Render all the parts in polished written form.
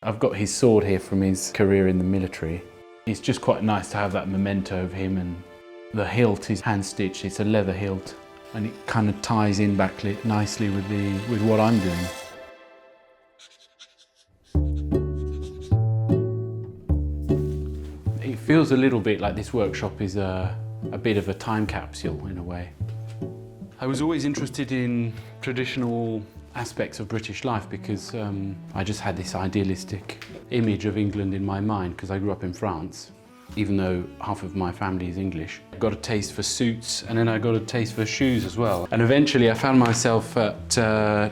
I've got his sword here from his career in the military. It's just quite nice to have that memento of him, and the hilt is hand stitched, it's a leather hilt, and it kind of ties in back nicely with what I'm doing. It feels a little bit like this workshop is a bit of a time capsule in a way. I was always interested in traditional aspects of British life because I just had this idealistic image of England in my mind because I grew up in France. Even though half of my family is English, I got a taste for suits, and then I got a taste for shoes as well. And eventually I found myself at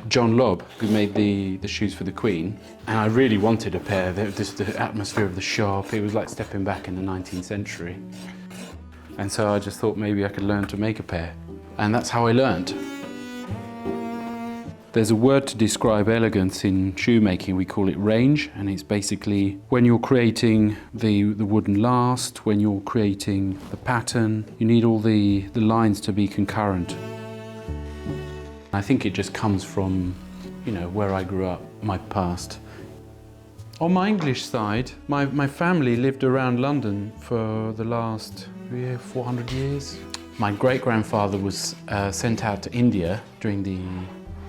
John Lobb, who made the shoes for the Queen. And I really wanted a pair. Just the atmosphere of the shop, it was like stepping back in the 19th century. And so I just thought maybe I could learn to make a pair. And that's how I learned. There's a word to describe elegance in shoemaking, we call it range, and it's basically when you're creating the wooden last, when you're creating the pattern, you need all the lines to be concurrent. I think it just comes from, you know, where I grew up, my past. On my English side, my family lived around London for the last 400 years. My great-grandfather was sent out to India during the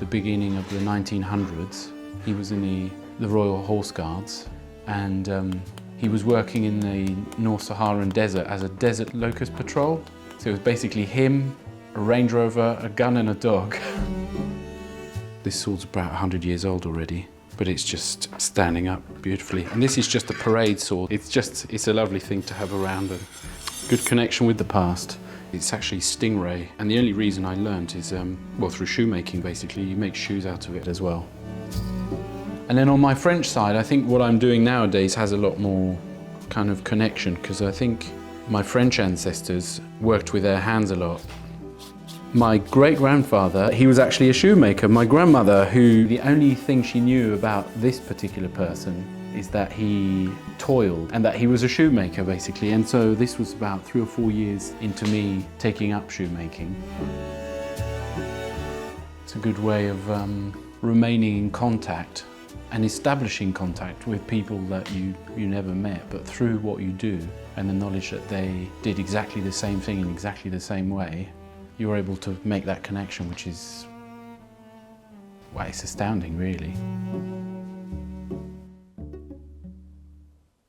beginning of the 1900s. He was in the Royal Horse Guards, and he was working in the North Saharan desert as a desert locust patrol. So it was basically him, a Range Rover, a gun and a dog. This sword's about 100 years old already, but it's just standing up beautifully. And this is just a parade sword. It's a lovely thing to have around, and good connection with the past. It's actually stingray, and the only reason I learned is, well, through shoemaking basically. You make shoes out of it as well. And then on my French side, I think what I'm doing nowadays has a lot more kind of connection, because I think my French ancestors worked with their hands a lot. My great-grandfather, he was actually a shoemaker. My grandmother, who the only thing she knew about this particular person is that he toiled and that he was a shoemaker basically. And so this was about 3 or 4 years into me taking up shoemaking. It's a good way of remaining in contact and establishing contact with people that you never met, but through what you do and the knowledge that they did exactly the same thing in exactly the same way, you're able to make that connection, which is, well, it's astounding really.